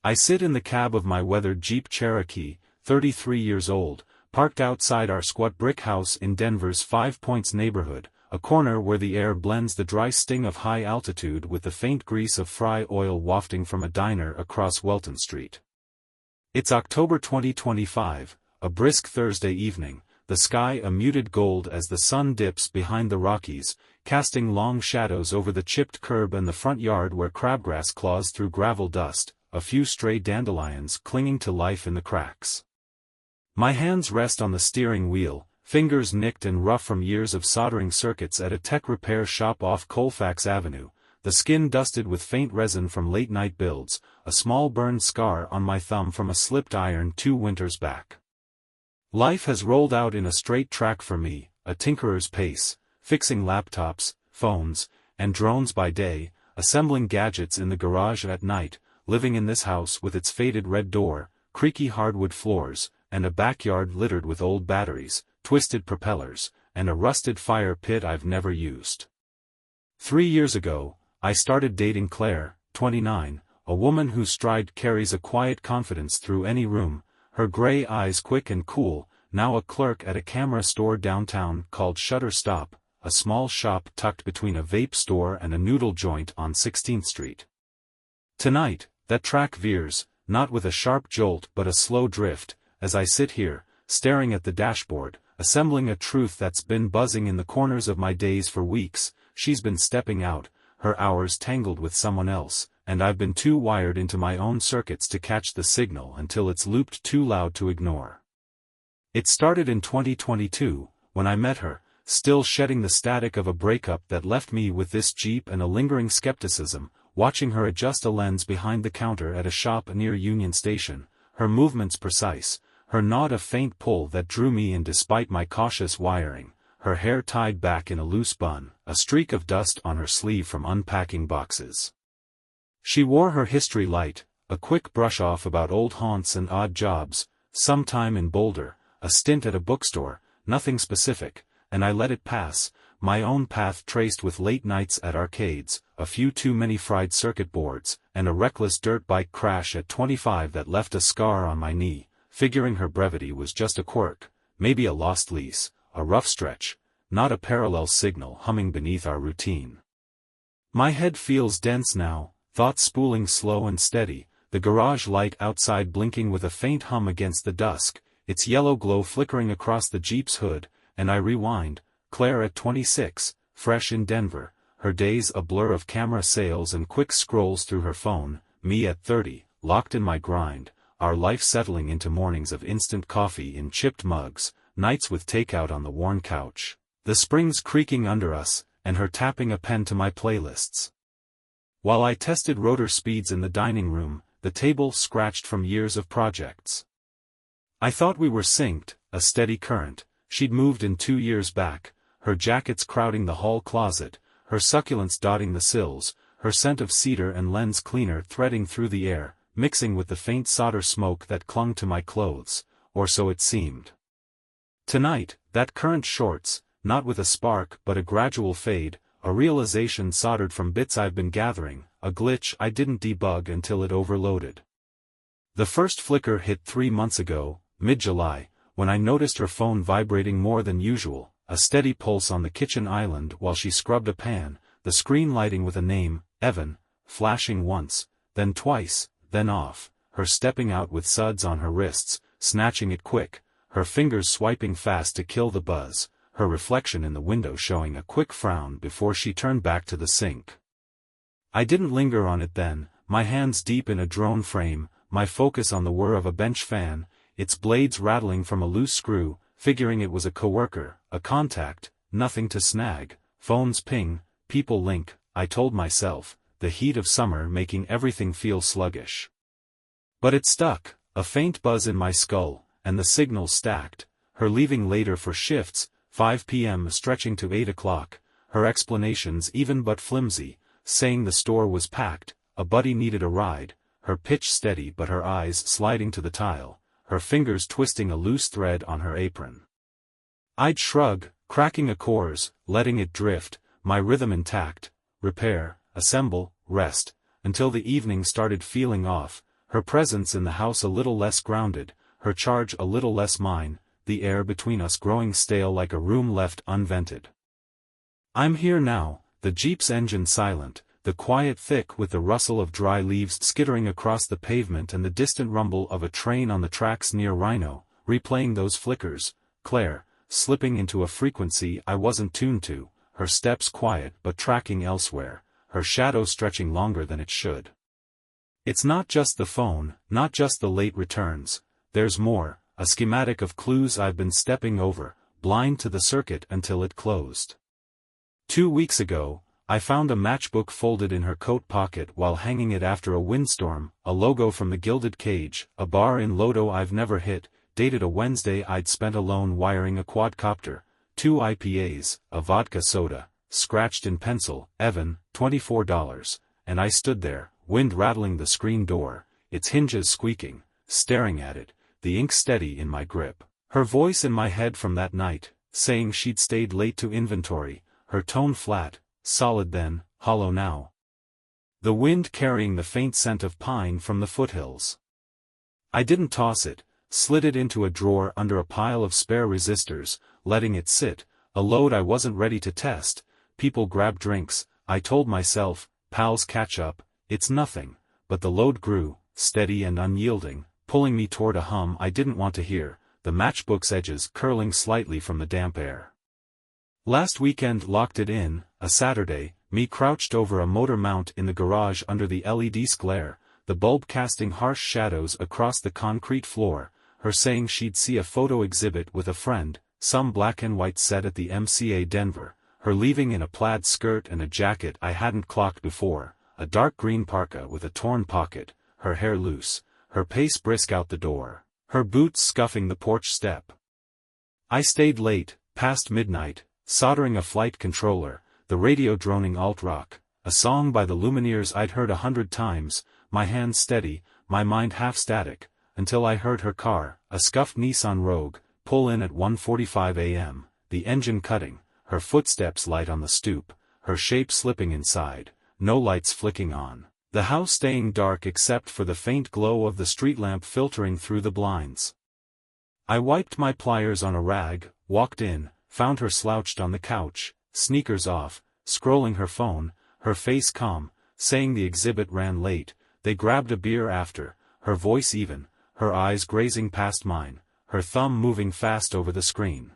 I sit in the cab of my weathered Jeep Cherokee, 33 years old, parked outside our squat brick house in Denver's Five Points neighborhood, a corner where the air blends the dry sting of high altitude with the faint grease of fry oil wafting from a diner across Welton Street. It's October 2025, a brisk Thursday evening, the sky a muted gold as the sun dips behind the Rockies, casting long shadows over the chipped curb and the front yard where crabgrass claws through gravel dust, a few stray dandelions clinging to life in the cracks. My hands rest on the steering wheel, fingers nicked and rough from years of soldering circuits at a tech repair shop off Colfax Avenue, the skin dusted with faint resin from late-night builds, a small burned scar on my thumb from a slipped iron 2 winters back. Life has rolled out in a straight track for me, a tinkerer's pace, fixing laptops, phones, and drones by day, assembling gadgets in the garage at night, living in this house with its faded red door, creaky hardwood floors, and a backyard littered with old batteries, twisted propellers, and a rusted fire pit I've never used. 3 years ago, I started dating Claire, 29, a woman whose stride carries a quiet confidence through any room, her gray eyes quick and cool, now a clerk at a camera store downtown called Shutterstop, a small shop tucked between a vape store and a noodle joint on 16th Street. Tonight, that track veers, not with a sharp jolt but a slow drift, as I sit here, staring at the dashboard, assembling a truth that's been buzzing in the corners of my days for weeks. She's been stepping out, her hours tangled with someone else, and I've been too wired into my own circuits to catch the signal until it's looped too loud to ignore. It started in 2022, when I met her, still shedding the static of a breakup that left me with this Jeep and a lingering skepticism, watching her adjust a lens behind the counter at a shop near Union Station, her movements precise, her nod a faint pull that drew me in despite my cautious wiring, her hair tied back in a loose bun, a streak of dust on her sleeve from unpacking boxes. She wore her history light, a quick brush-off about old haunts and odd jobs, some time in Boulder, a stint at a bookstore, nothing specific, and I let it pass, my own path traced with late nights at arcades, a few too many fried circuit boards, and a reckless dirt bike crash at 25 that left a scar on my knee, figuring her brevity was just a quirk, maybe a lost lease, a rough stretch, not a parallel signal humming beneath our routine. My head feels dense now, thoughts spooling slow and steady, the garage light outside blinking with a faint hum against the dusk, its yellow glow flickering across the Jeep's hood, and I rewind, Claire at 26, fresh in Denver, her days a blur of camera sales and quick scrolls through her phone, me at 30, locked in my grind, our life settling into mornings of instant coffee in chipped mugs, nights with takeout on the worn couch, the springs creaking under us, and her tapping a pen to my playlists. While I tested rotor speeds in the dining room, the table scratched from years of projects. I thought we were synced, a steady current, she'd moved in 2 years back, her jackets crowding the hall closet, her succulents dotting the sills, her scent of cedar and lens cleaner threading through the air, mixing with the faint solder smoke that clung to my clothes, or so it seemed. Tonight, that current shorts, not with a spark but a gradual fade, a realization soldered from bits I've been gathering, a glitch I didn't debug until it overloaded. The first flicker hit 3 months ago, mid-July, when I noticed her phone vibrating more than usual, a steady pulse on the kitchen island while she scrubbed a pan, the screen lighting with a name, Evan, flashing once, then twice, then off, her stepping out with suds on her wrists, snatching it quick, her fingers swiping fast to kill the buzz, her reflection in the window showing a quick frown before she turned back to the sink. I didn't linger on it then, my hands deep in a drone frame, my focus on the whir of a bench fan, its blades rattling from a loose screw, figuring it was a coworker, a contact, nothing to snag, phones ping, people link, I told myself, the heat of summer making everything feel sluggish. But it stuck, a faint buzz in my skull, and the signals stacked, her leaving later for shifts, 5 p.m. stretching to 8 o'clock, her explanations even but flimsy, saying the store was packed, a buddy needed a ride, her pitch steady but her eyes sliding to the tile, her fingers twisting a loose thread on her apron. I'd shrug, cracking a course, letting it drift, my rhythm intact, repair, assemble, rest, until the evening started feeling off, her presence in the house a little less grounded, her charge a little less mine, the air between us growing stale like a room left unvented. I'm here now, the Jeep's engine silent, the quiet thick with the rustle of dry leaves skittering across the pavement and the distant rumble of a train on the tracks near Rhino, replaying those flickers, Claire, slipping into a frequency I wasn't tuned to, her steps quiet but tracking elsewhere, her shadow stretching longer than it should. It's not just the phone, not just the late returns, there's more, a schematic of clues I've been stepping over, blind to the circuit until it closed. 2 weeks ago, I found a matchbook folded in her coat pocket while hanging it after a windstorm, a logo from the Gilded Cage, a bar in Lodo I've never hit, dated a Wednesday I'd spent alone wiring a quadcopter, 2 IPAs, a vodka soda, scratched in pencil, Evan, $24, and I stood there, wind rattling the screen door, its hinges squeaking, staring at it, the ink steady in my grip. Her voice in my head from that night, saying she'd stayed late to inventory, her tone flat, solid then, hollow now. The wind carrying the faint scent of pine from the foothills. I didn't toss it, slid it into a drawer under a pile of spare resistors, letting it sit, a load I wasn't ready to test. People grab drinks, I told myself, pals catch up, it's nothing, but the load grew, steady and unyielding, pulling me toward a hum I didn't want to hear, the matchbook's edges curling slightly from the damp air. Last weekend locked it in, a Saturday, me crouched over a motor mount in the garage under the LED glare, the bulb casting harsh shadows across the concrete floor, her saying she'd see a photo exhibit with a friend, some black and white set at the MCA Denver, her leaving in a plaid skirt and a jacket I hadn't clocked before, a dark green parka with a torn pocket, her hair loose, her pace brisk out the door, her boots scuffing the porch step. I stayed late, past midnight, soldering a flight controller, the radio droning alt-rock, a song by the Lumineers I'd heard 100 times, my hands steady, my mind half static, until I heard her car, a scuffed Nissan Rogue, pull in at 1:45 a.m., the engine cutting, her footsteps light on the stoop, her shape slipping inside, no lights flicking on, the house staying dark except for the faint glow of the street lamp filtering through the blinds. I wiped my pliers on a rag, walked in, found her slouched on the couch, sneakers off, scrolling her phone, her face calm, saying the exhibit ran late. They grabbed a beer after, her voice even, her eyes grazing past mine, her thumb moving fast over the screen.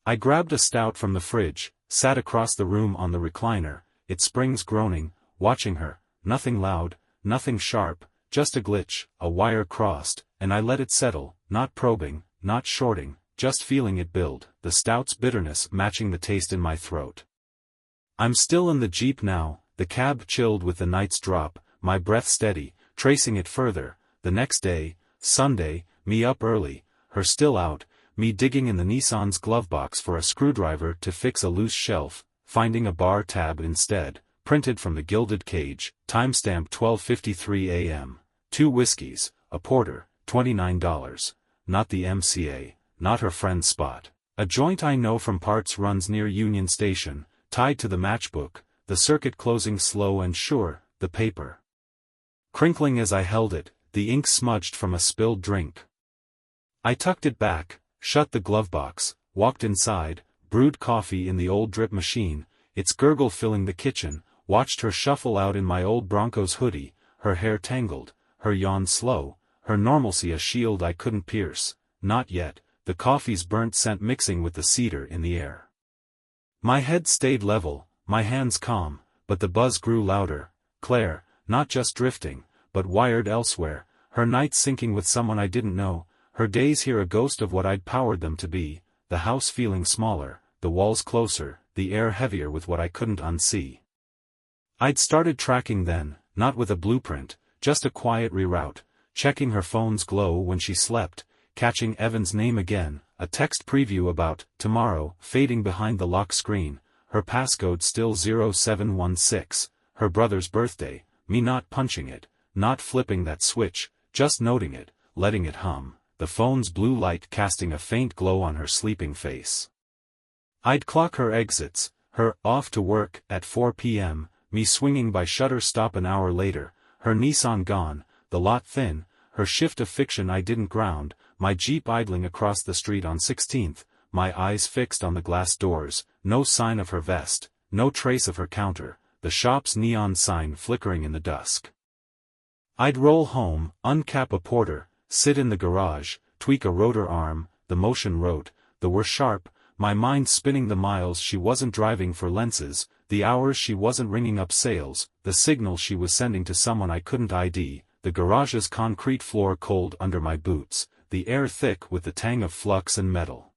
I grabbed a stout from the fridge, sat across the room on the recliner, its springs groaning, watching her, nothing loud, nothing sharp, just a glitch, a wire crossed, and I let it settle, not probing, not shorting, just feeling it build, the stout's bitterness matching the taste in my throat. I'm still in the Jeep now, the cab chilled with the night's drop, my breath steady, tracing it further, the next day, Sunday, me up early, her still out, me digging in the Nissan's glove box for a screwdriver to fix a loose shelf, finding a bar tab instead, printed from the Gilded Cage, timestamp 12:53 a.m., 2 whiskeys, a porter, $29, not the MCA. Not her friend's spot. A joint I know from parts runs near Union Station, tied to the matchbook, the circuit closing slow and sure, the paper crinkling as I held it, the ink smudged from a spilled drink. I tucked it back, shut the glove box, walked inside, brewed coffee in the old drip machine, its gurgle filling the kitchen, watched her shuffle out in my old Broncos hoodie, her hair tangled, her yawn slow, her normalcy a shield I couldn't pierce, not yet. The coffee's burnt scent mixing with the cedar in the air. My head stayed level, my hands calm, but the buzz grew louder. Claire, not just drifting, but wired elsewhere, her nights sinking with someone I didn't know, her days here a ghost of what I'd powered them to be, the house feeling smaller, the walls closer, the air heavier with what I couldn't unsee. I'd started tracking then, not with a blueprint, just a quiet reroute, checking her phone's glow when she slept, catching Evan's name again, a text preview about tomorrow fading behind the lock screen, her passcode still 0716, her brother's birthday, me not punching it, not flipping that switch, just noting it, letting it hum, the phone's blue light casting a faint glow on her sleeping face. I'd clock her exits, her off to work at 4 p.m., me swinging by Shutterstop an hour later, her Nissan gone, the lot thin, her shift of fiction I didn't ground, my Jeep idling across the street on 16th, my eyes fixed on the glass doors, no sign of her vest, no trace of her counter, the shop's neon sign flickering in the dusk. I'd roll home, uncap a porter, sit in the garage, tweak a rotor arm, the motion wrote, the were sharp, my mind spinning the miles she wasn't driving for lenses, the hours she wasn't ringing up sales, the signal she was sending to someone I couldn't ID, the garage's concrete floor cold under my boots, the air thick with the tang of flux and metal.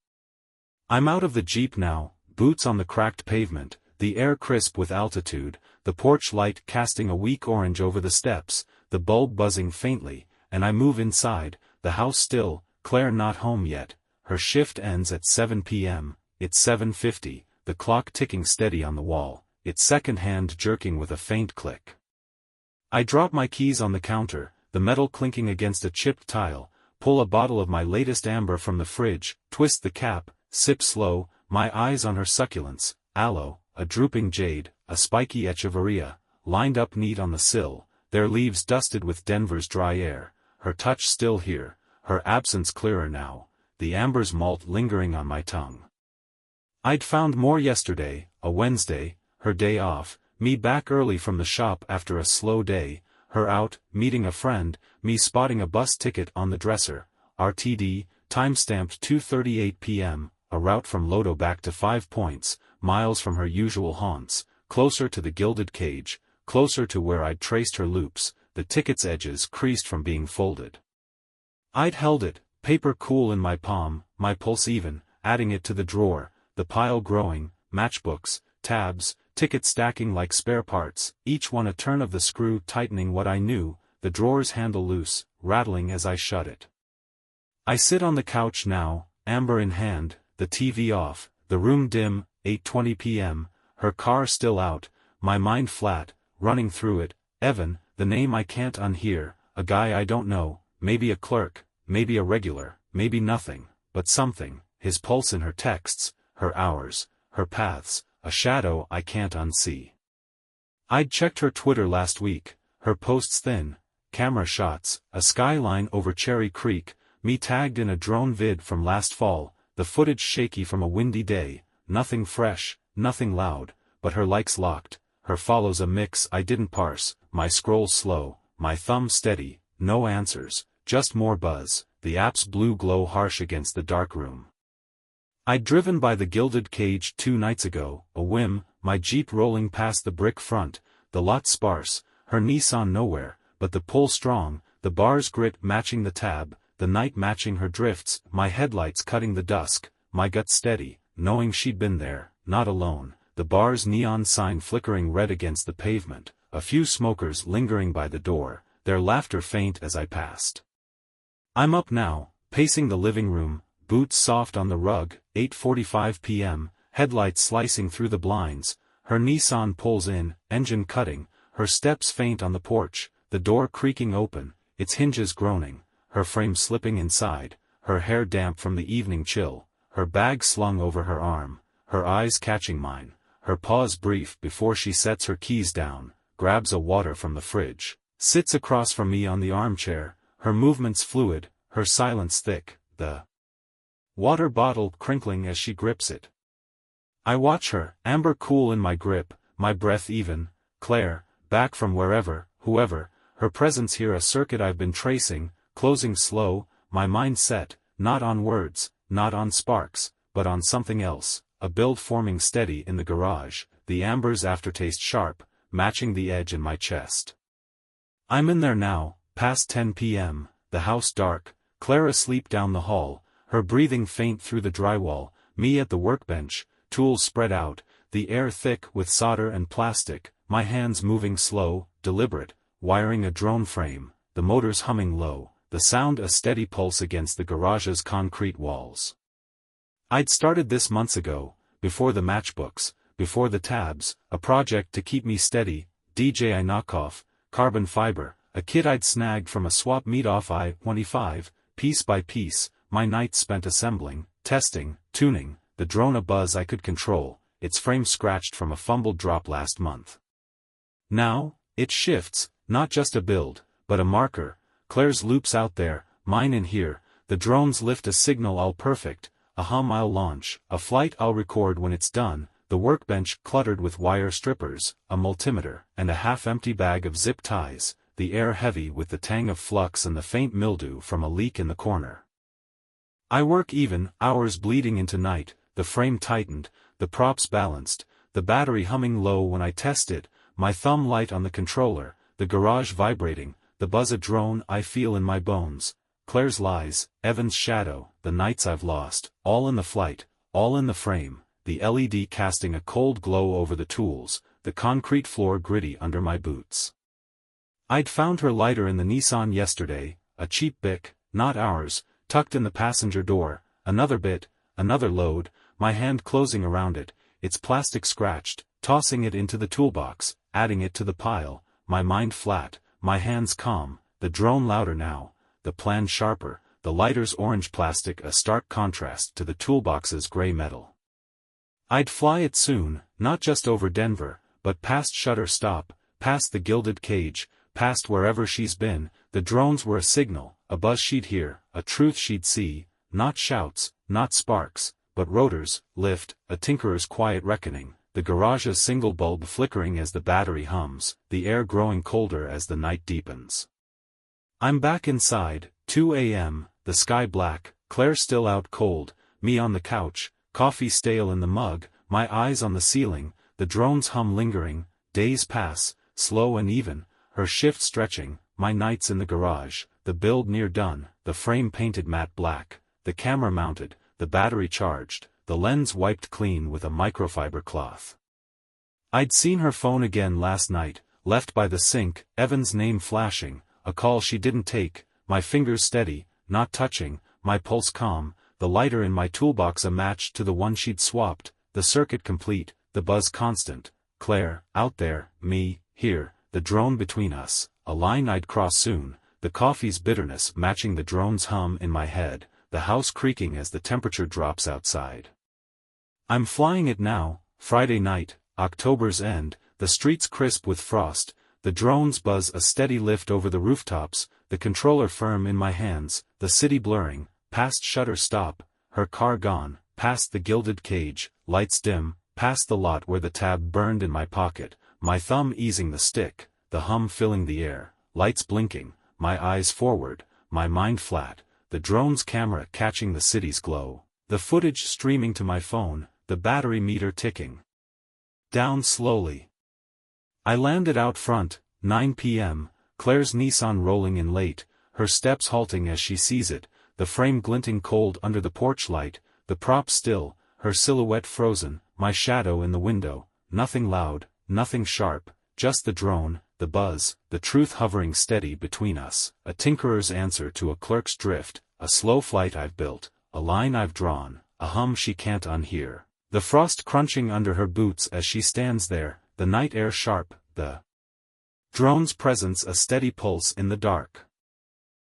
I'm out of the Jeep now, boots on the cracked pavement, the air crisp with altitude, the porch light casting a weak orange over the steps, the bulb buzzing faintly, and I move inside, the house still, Claire not home yet, her shift ends at 7 p.m., it's 7:50, the clock ticking steady on the wall, its second hand jerking with a faint click. I drop my keys on the counter, the metal clinking against a chipped tile, pull a bottle of my latest amber from the fridge, twist the cap, sip slow, my eyes on her succulents, aloe, a drooping jade, a spiky echeveria, lined up neat on the sill, their leaves dusted with Denver's dry air, her touch still here, her absence clearer now, the amber's malt lingering on my tongue. I'd found more yesterday, a Wednesday, her day off, me back early from the shop after a slow day, her out, meeting a friend, me spotting a bus ticket on the dresser, RTD, time-stamped 2:38 p.m., a route from Lodo back to 5 Points, miles from her usual haunts, closer to the gilded cage, closer to where I'd traced her loops, the ticket's edges creased from being folded. I'd held it, paper cool in my palm, my pulse even, adding it to the drawer, the pile growing, matchbooks, tabs, tickets stacking like spare parts, each one a turn of the screw tightening what I knew, the drawer's handle loose, rattling as I shut it. I sit on the couch now, amber in hand, the TV off, the room dim, 8:20 p.m., her car still out, my mind flat, running through it, Evan, the name I can't unhear, a guy I don't know, maybe a clerk, maybe a regular, maybe nothing, but something, his pulse in her texts, her hours, her paths, a shadow I can't unsee. I'd checked her Twitter last week, her posts thin, camera shots, a skyline over Cherry Creek, me tagged in a drone vid from last fall, the footage shaky from a windy day, nothing fresh, nothing loud, but her likes locked, her follows a mix I didn't parse, my scroll slow, my thumb steady, no answers, just more buzz, the app's blue glow harsh against the dark room. I'd driven by the gilded cage 2 nights ago, a whim, my Jeep rolling past the brick front, the lot sparse, her Nissan nowhere, but the pull strong, the bar's grit matching the tab, the night matching her drifts, my headlights cutting the dusk, my gut steady, knowing she'd been there, not alone, the bar's neon sign flickering red against the pavement, a few smokers lingering by the door, their laughter faint as I passed. I'm up now, pacing the living room, boots soft on the rug, 8:45 p.m., headlights slicing through the blinds, her Nissan pulls in, engine cutting, her steps faint on the porch, the door creaking open, its hinges groaning, her frame slipping inside, her hair damp from the evening chill, her bag slung over her arm, her eyes catching mine, her pause brief before she sets her keys down, grabs a water from the fridge, sits across from me on the armchair, her movements fluid, her silence thick, the water bottle crinkling as she grips it. I watch her, amber cool in my grip, my breath even, Claire, back from wherever, whoever, her presence here a circuit I've been tracing, closing slow, my mind set, not on words, not on sparks, but on something else, a build forming steady in the garage, the amber's aftertaste sharp, matching the edge in my chest. I'm in there now, past 10 p.m., the house dark, Claire asleep down the hall, her breathing faint through the drywall, me at the workbench, tools spread out, the air thick with solder and plastic, my hands moving slow, deliberate, wiring a drone frame, the motors humming low, the sound a steady pulse against the garage's concrete walls. I'd started this months ago, before the matchbooks, before the tabs, a project to keep me steady, DJI knockoff, carbon fiber, a kit I'd snagged from a swap meet off I-25, piece by piece, my nights spent assembling, testing, tuning, the drone a buzz I could control, its frame scratched from a fumbled drop last month. Now, it shifts, not just a build, but a marker, Claire's loops out there, mine in here, the drones lift a signal all perfect, a hum I'll launch, a flight I'll record when it's done, the workbench cluttered with wire strippers, a multimeter, and a half-empty bag of zip ties, the air heavy with the tang of flux and the faint mildew from a leak in the corner. I work even, hours bleeding into night, the frame tightened, the props balanced, the battery humming low when I test it, my thumb light on the controller, the garage vibrating, the buzz a drone I feel in my bones, Claire's lies, Evan's shadow, the nights I've lost, all in the flight, all in the frame, the LED casting a cold glow over the tools, the concrete floor gritty under my boots. I'd found her lighter in the Nissan yesterday, a cheap Bic, not ours, tucked in the passenger door, another bit, another load, my hand closing around it, its plastic scratched, tossing it into the toolbox, adding it to the pile, my mind flat, my hands calm, the drone louder now, the plan sharper, the lighter's orange plastic a stark contrast to the toolbox's gray metal. I'd fly it soon, not just over Denver, but past Shutter Stop, past the gilded cage, past wherever she's been. The drones were a signal, a buzz she'd hear, a truth she'd see, not shouts, not sparks, but rotors, lift, a tinkerer's quiet reckoning, the garage's single bulb flickering as the battery hums, the air growing colder as the night deepens. I'm back inside, 2 a.m., the sky black, Claire still out cold, me on the couch, coffee stale in the mug, my eyes on the ceiling, the drone's hum lingering, days pass, slow and even, her shift stretching, my nights in the garage, the build near done, the frame painted matte black, the camera mounted, the battery charged, the lens wiped clean with a microfiber cloth. I'd seen her phone again last night, left by the sink, Evan's name flashing, a call she didn't take, my fingers steady, not touching, my pulse calm, the lighter in my toolbox a match to the one she'd swapped, the circuit complete, the buzz constant, Claire, out there, me, here, the drone between us, a line I'd cross soon, the coffee's bitterness matching the drone's hum in my head, the house creaking as the temperature drops outside. I'm flying it now, Friday night, October's end, the streets crisp with frost, the drones buzz a steady lift over the rooftops, the controller firm in my hands, the city blurring, past Shutter Stop, her car gone, past the gilded cage, lights dim, past the lot where the tab burned in my pocket, my thumb easing the stick, the hum filling the air, lights blinking, my eyes forward, my mind flat, the drone's camera catching the city's glow, the footage streaming to my phone, the battery meter ticking down slowly. I landed out front, 9 p.m., Claire's Nissan rolling in late, her steps halting as she sees it, the frame glinting cold under the porch light, the prop still, her silhouette frozen, my shadow in the window, nothing loud, nothing sharp, just the drone, the buzz, the truth hovering steady between us, a tinkerer's answer to a clerk's drift, a slow flight I've built, a line I've drawn, a hum she can't unhear, the frost crunching under her boots as she stands there, the night air sharp, the drone's presence a steady pulse in the dark.